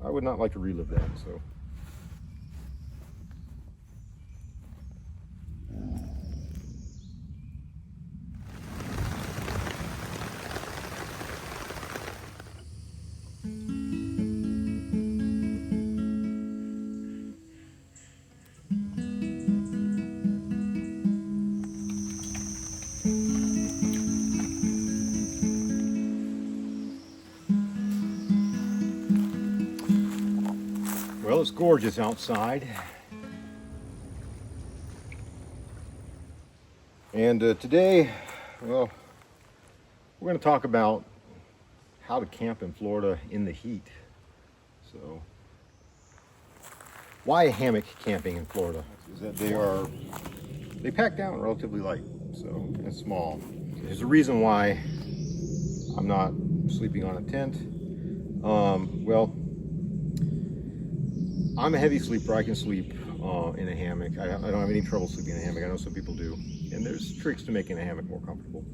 I would not like to relive that. So. Well, it's gorgeous outside. And today, well, we're going to talk about how to camp in Florida in the heat. So, why hammock camping in Florida? Is that they pack down relatively light, so and small. There's a reason why I'm not sleeping on a tent. Well, I'm a heavy sleeper. I can sleep in a hammock. I don't have any trouble sleeping in a hammock. I know some people do. And there's tricks to making a hammock more comfortable.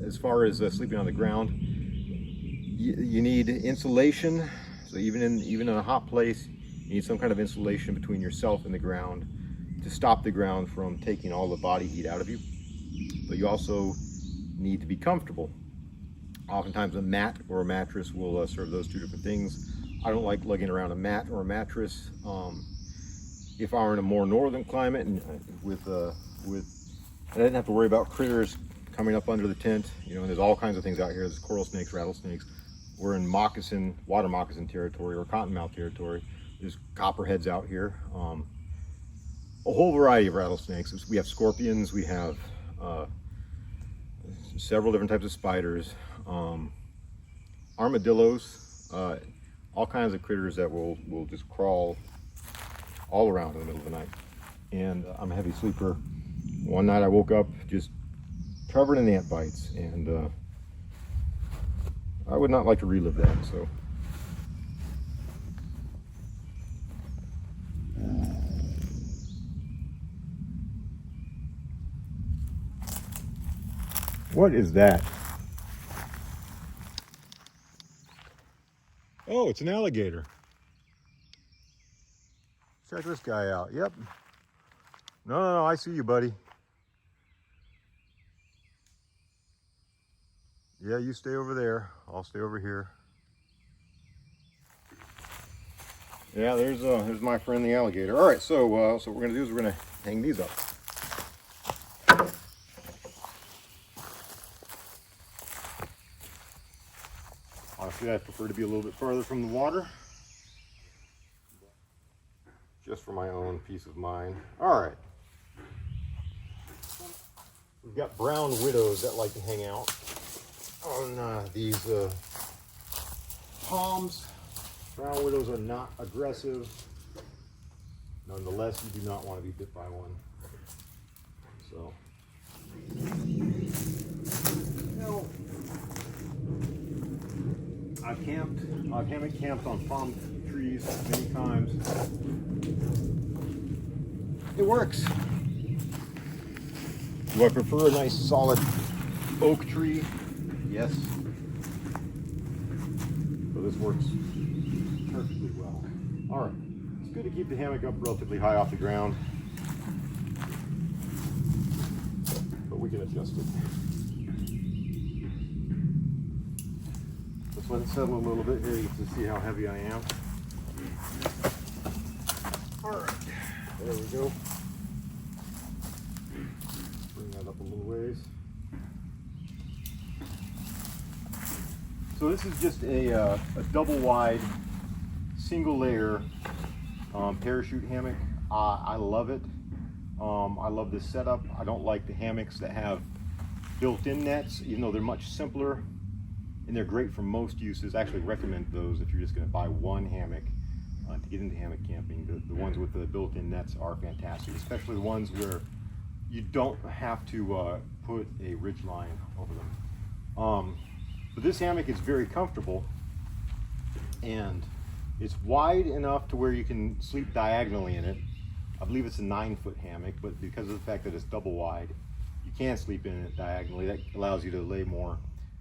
As far as sleeping on the ground, you need insulation. So even in a hot place, you need some kind of insulation between yourself and the ground to stop the ground from taking all the body heat out of you. But you also need to be comfortable. Oftentimes a mat or a mattress will serve those two different things. I don't like lugging around a mat or a mattress. If I were in a more northern climate and I didn't have to worry about critters coming up under the tent, you know, and there's all kinds of things out here. There's coral snakes, rattlesnakes. We're in water moccasin territory or cottonmouth territory. There's copperheads out here. A whole variety of rattlesnakes. We have scorpions. We have several different types of spiders, armadillos. All kinds of critters that will just crawl all around in the middle of the night. And I'm a heavy sleeper. One night I woke up just covered in ant bites, and I would not like to relive that. So. What is that? Oh, it's an alligator. Check this guy out. Yep. No, I see you, buddy. Yeah, you stay over there. I'll stay over here. Yeah, there's my friend the alligator. All right, so what we're gonna do is we're gonna hang these up. Honestly, I prefer to be a little bit farther from the water, just for my own peace of mind. All right. We've got brown widows that like to hang out on these palms. Brown widows are not aggressive. Nonetheless, you do not want to be bit by one. So, I've hammock camped on palm trees many times. It works. Do I prefer a nice solid oak tree? Yes. So this works perfectly well. All right, it's good to keep the hammock up relatively high off the ground, but we can adjust it. Let's let it settle a little bit here to see how heavy I am. All right, there we go. Bring that up a little ways. So this is just a double wide, single layer parachute hammock. I love it. I love this setup. I don't like the hammocks that have built-in nets, even though they're much simpler and they're great for most uses. I actually recommend those if you're just going to buy one hammock to get into hammock camping. The ones with the built-in nets are fantastic, especially the ones where you don't have to put a ridge line over them. But this hammock is very comfortable, and it's wide enough to where you can sleep diagonally in it. I believe it's a 9-foot hammock, but because of the fact that it's double wide, you can sleep in it diagonally. That allows you to lay more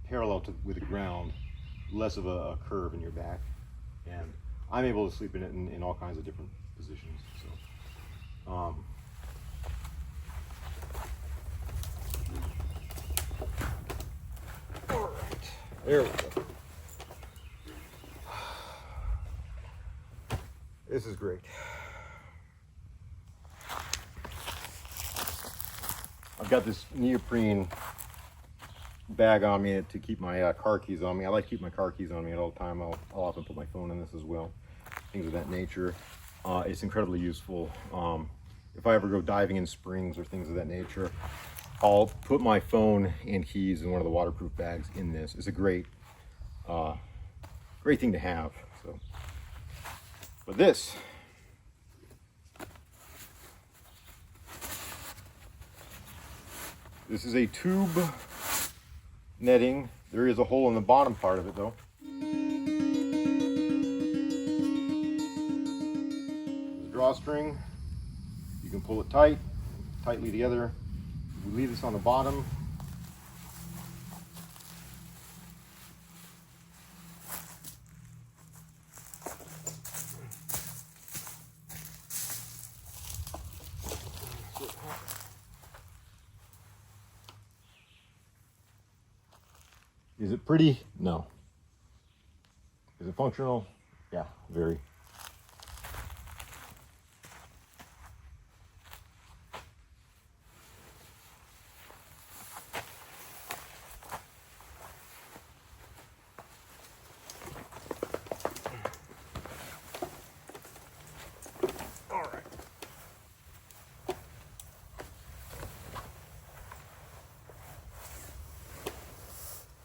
parallel with the ground, less of a curve in your back. and I'm able to sleep in it in all kinds of different positions. So, all right, there we go. This is great. I've got this neoprene bag on me to keep my car keys on me. I like to keep my car keys on me at all the time. I'll often put my phone in this as well, things of that nature. It's incredibly useful. If I ever go diving in springs or things of that nature, I'll put my phone and keys in one of the waterproof bags in this. It's a great thing to have. So, but this is a tube netting. There is a hole in the bottom part of it though. There's a drawstring. You can pull it tightly together. We leave this on the bottom. Is it pretty? No. Is it functional? Yeah, very. All right.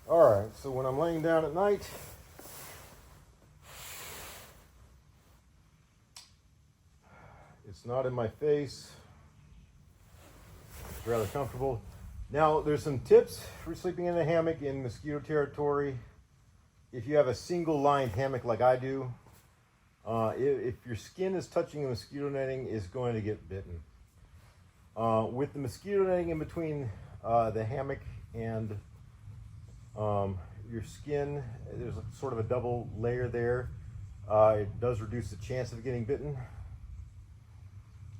All right, so when I'm laying down at night, it's not in my face. It's rather comfortable. Now, there's some tips for sleeping in a hammock in mosquito territory. If you have a single lined hammock like I do, if your skin is touching the mosquito netting, it's going to get bitten. With the mosquito netting in between the hammock and your skin, there's sort of a double layer there. It does reduce the chance of getting bitten.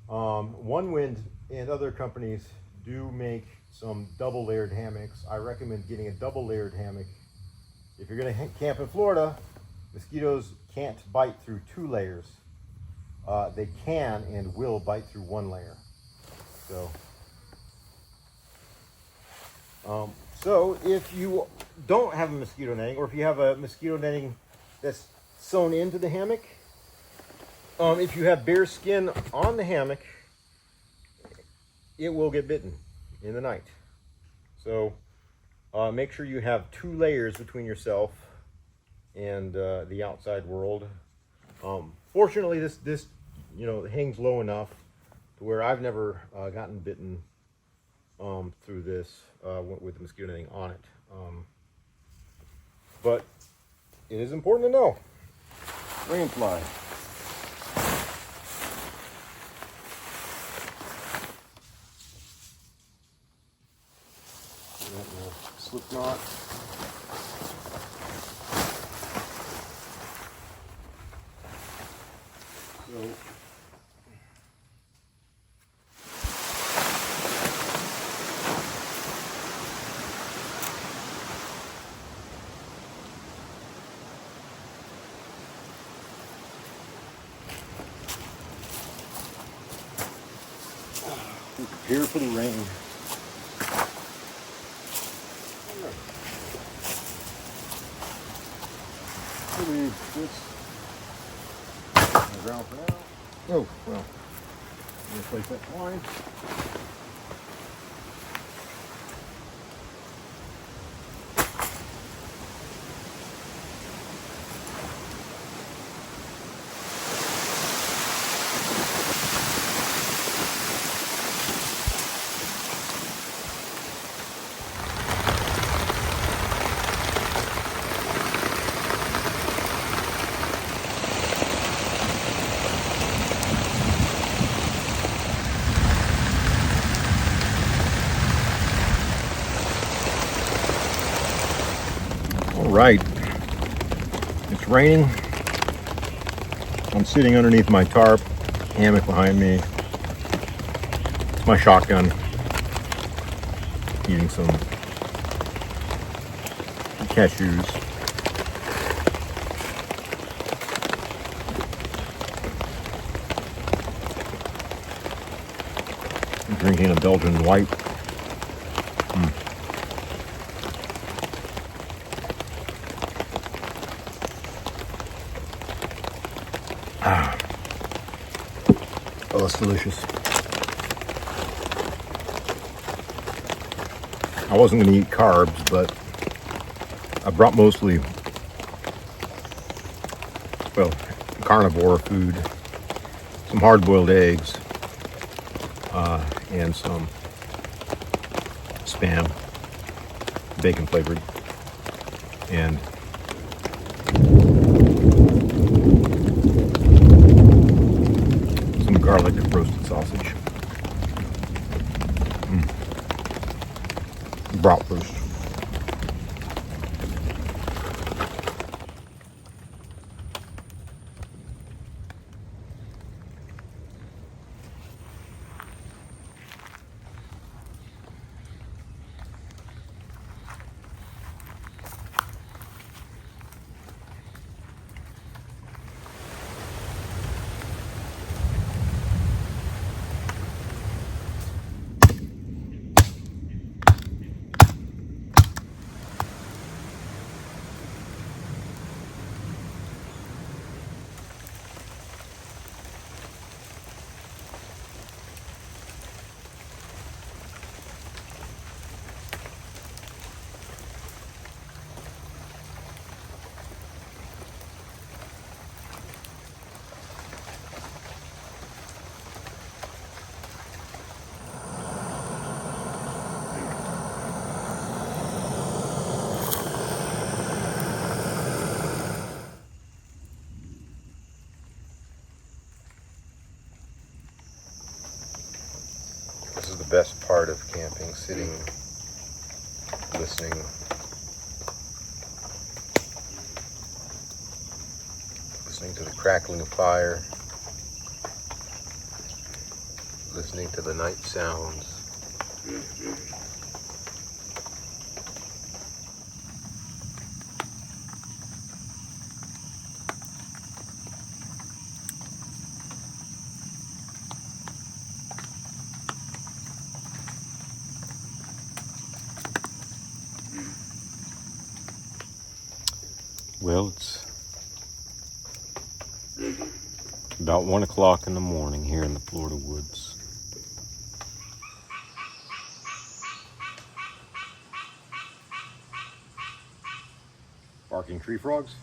One Wind and other companies do make some double layered hammocks. I recommend getting a double layered hammock. If you're going to camp in Florida, mosquitoes can't bite through 2 layers. They can and will bite through 1 layer. So if you don't have a mosquito netting, or if you have a mosquito netting that's sewn into the hammock, if you have bare skin on the hammock, it will get bitten in the night. So make sure you have 2 layers between yourself and the outside world. Fortunately, this hangs low enough to where I've never gotten bitten through this with the mosquito netting on it. But it is important to know. Rainfly. Slip knot. So prepare for the rain. Leave this on the ground for now. Oh, well, I'm going to place that line. All right, it's raining. I'm sitting underneath my tarp, hammock behind me. It's my shotgun. Eating some cashews. I'm drinking a Belgian white. Oh, that's delicious. I wasn't going to eat carbs, but I brought mostly, well, carnivore food, some hard-boiled eggs, and some Spam, bacon flavored, and some garlic roasted sausage. Bratwurst. This is the best part of camping, sitting, listening. Listening to the crackling of fire. Listening to the night sounds. Well, it's about 1 o'clock in the morning here in the Florida woods. Barking tree frogs.